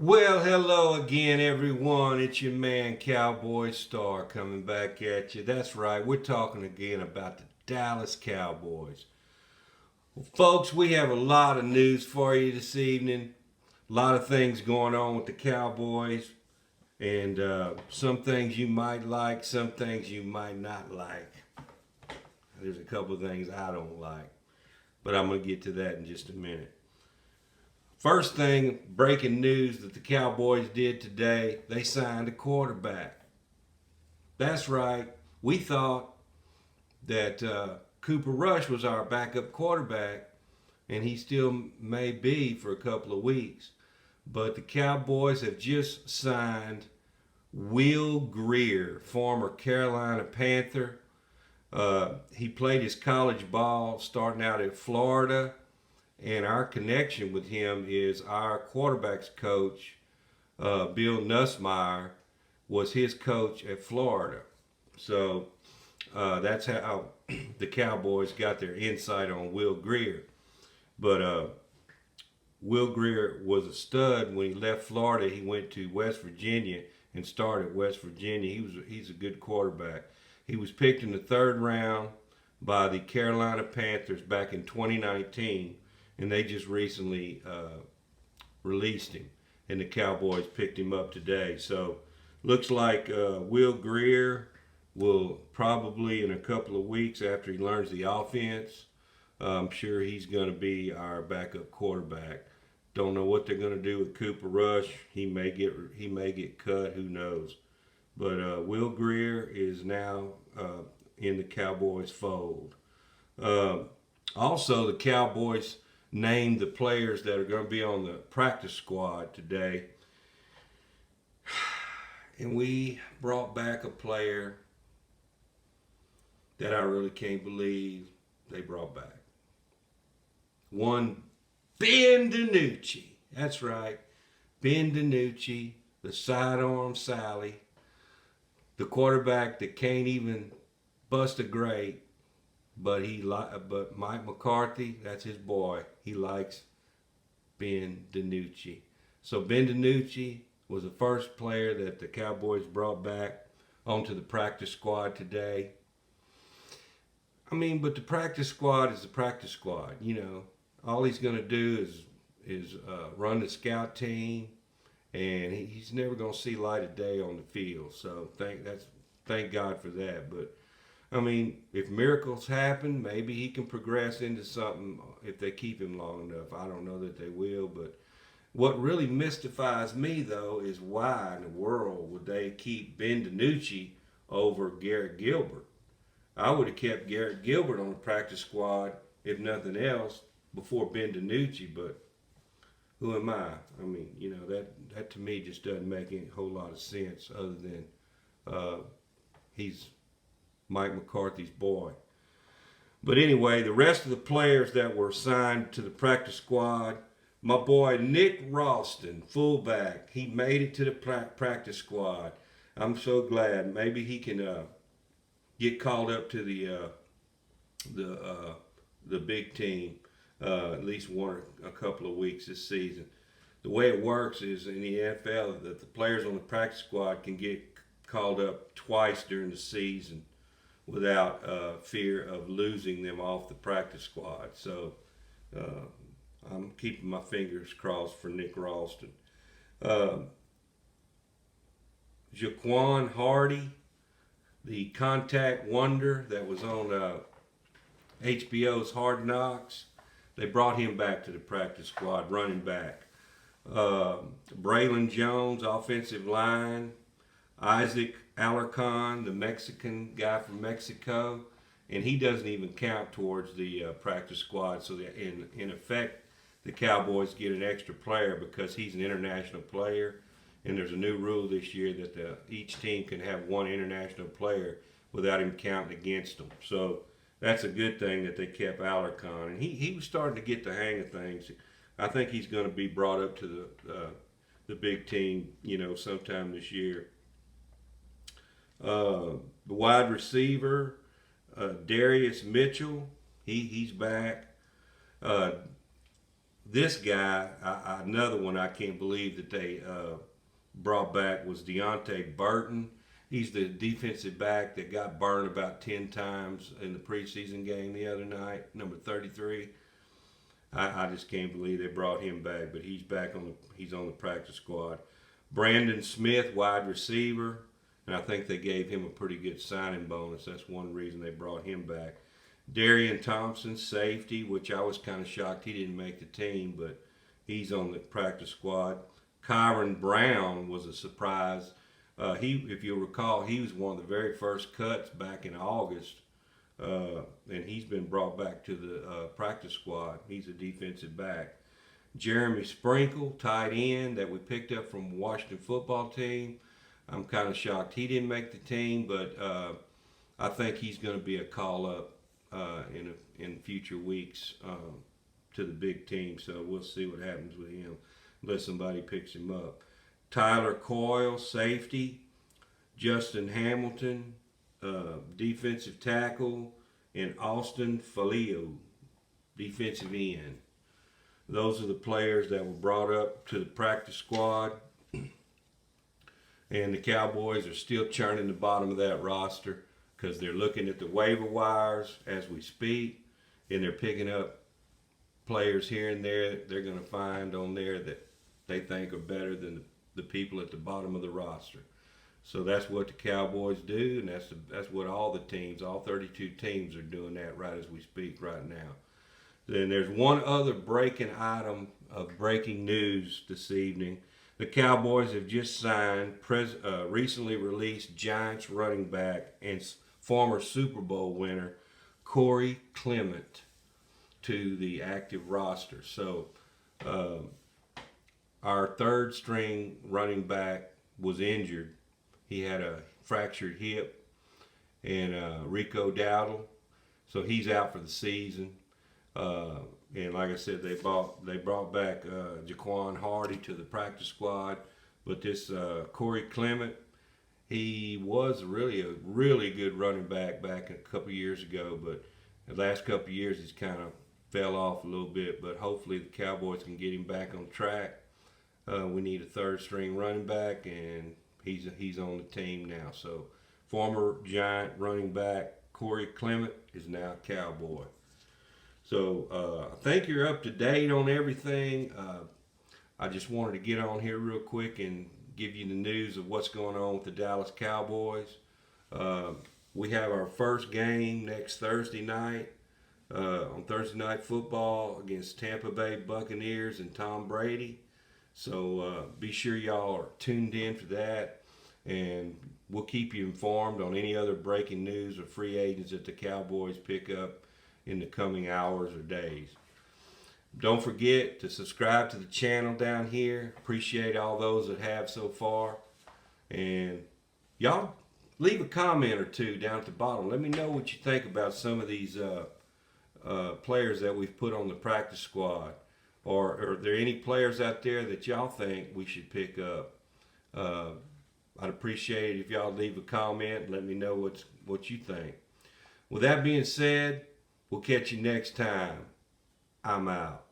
Well, hello again, everyone. It's your man, Cowboy Star, coming back at you. That's right, we're talking again about the Dallas Cowboys. Well, folks, we have a lot of news for you this evening. A lot of things going on with the Cowboys, and some things you might like, some things you might not like. There's a couple of things I don't like, but I'm going to get to that in just a minute. First thing, breaking news that the Cowboys did today, they signed a quarterback. That's right. We thought that Cooper Rush was our backup quarterback, and he still may be for a couple of weeks. But the Cowboys have just signed Will Greer, former Carolina Panther. He played his college ball starting out at Florida, and our connection with him is our quarterbacks coach, Bill Nussmeier, was his coach at Florida. So that's how the Cowboys got their insight on Will Greer. But Will Greer was a stud when he left Florida. He went to West Virginia and started at West Virginia. He's a good quarterback. He was picked in the third round by the Carolina Panthers back in 2019, and they just recently released him, and the Cowboys picked him up today. So looks like Will Greer will probably in a couple of weeks after he learns the offense, I'm sure he's going to be our backup quarterback. Don't know what they're going to do with Cooper Rush. He may get cut. Who knows? But Will Greer is now in the Cowboys fold. Also, the Cowboys named the players that are going to be on the practice squad today. And we brought back a player that I really can't believe they brought back. One Ben Denucci. That's right. Ben Denucci, the sidearm Sally, the quarterback that can't even bust a grape. But Mike McCarthy, that's his boy. He likes Ben Denucci. So Ben Denucci was the first player that the Cowboys brought back onto the practice squad today. I mean, but the practice squad is the practice squad. You know, all he's going to do is run the scout team, and he's never going to see light of day on the field. So thank God for that. But I mean, if miracles happen, maybe he can progress into something if they keep him long enough. I don't know that they will, but what really mystifies me, though, is why in the world would they keep Ben DiNucci over Garrett Gilbert? I would have kept Garrett Gilbert on the practice squad, if nothing else, before Ben DiNucci, but who am I? I mean, you know, that to me just doesn't make a whole lot of sense other than he's Mike McCarthy's boy. But anyway, the rest of the players that were assigned to the practice squad, my boy Nick Ralston, fullback, he made it to the practice squad. I'm so glad. Maybe he can get called up to the big team at least one or a couple of weeks this season. The way it works is in the NFL that the players on the practice squad can get called up twice during the season without fear of losing them off the practice squad. So I'm keeping my fingers crossed for Nick Ralston. Jaquan Hardy, the contact wonder that was on HBO's Hard Knocks, they brought him back to the practice squad, running back. Braylon Jones, offensive line. Isaac Alarcon, the Mexican guy from Mexico, and he doesn't even count towards the practice squad. So that in effect, the Cowboys get an extra player because he's an international player, and there's a new rule this year that each team can have one international player without him counting against them. So that's a good thing that they kept Alarcon, and he was starting to get the hang of things. I think he's going to be brought up to the big team, you know, sometime this year. The wide receiver, Darius Mitchell, he's back. this guy, another one I can't believe that they brought back was Deontay Burton. He's the defensive back that got burned about 10 times in the preseason game the other night, number 33. I just can't believe they brought him back, but he's back he's on the practice squad. Brandon Smith, wide receiver, and I think they gave him a pretty good signing bonus. That's one reason they brought him back. Darian Thompson, safety, which I was kind of shocked he didn't make the team, but he's on the practice squad. Kyron Brown was a surprise. If you'll recall, he was one of the very first cuts back in August, and he's been brought back to the practice squad. He's a defensive back. Jeremy Sprinkle, tight end that we picked up from Washington football team. I'm kind of shocked he didn't make the team, but I think he's going to be a call-up in future weeks to the big team. So we'll see what happens with him unless somebody picks him up. Tyler Coyle, safety. Justin Hamilton, defensive tackle. And Austin Falio, defensive end. Those are the players that were brought up to the practice squad. And the Cowboys are still churning the bottom of that roster because they're looking at the waiver wires as we speak, and they're picking up players here and there they're going to find on there that they think are better than the people at the bottom of the roster. So that's what the Cowboys do, and that's what all the teams, all 32 teams are doing that right as we speak right now. Then there's one other breaking item of breaking news this evening. The Cowboys have just signed recently released Giants running back and former Super Bowl winner Corey Clement to the active roster. So our third string running back was injured. He had a fractured hip, and Rico Dowdle, so he's out for the season. And like I said, they brought back Jaquan Hardy to the practice squad, but this Corey Clement, he was really a really good running back a couple years ago, but the last couple of years he's kind of fell off a little bit. But hopefully the Cowboys can get him back on track. We need a third string running back, and he's on the team now. So former Giant running back Corey Clement is now a Cowboy. So I think you're up to date on everything. I just wanted to get on here real quick and give you the news of what's going on with the Dallas Cowboys. We have our first game next Thursday night on Thursday Night Football against Tampa Bay Buccaneers and Tom Brady. So be sure y'all are tuned in for that, and we'll keep you informed on any other breaking news or free agents that the Cowboys pick up in the coming hours or days. Don't forget to subscribe to the channel down here. Appreciate all those that have so far. And y'all leave a comment or two down at the bottom. Let me know what you think about some of these players that we've put on the practice squad. Or are there any players out there that y'all think we should pick up? I'd appreciate it if y'all leave a comment and let me know what you think. With that being said, we'll catch you next time. I'm out.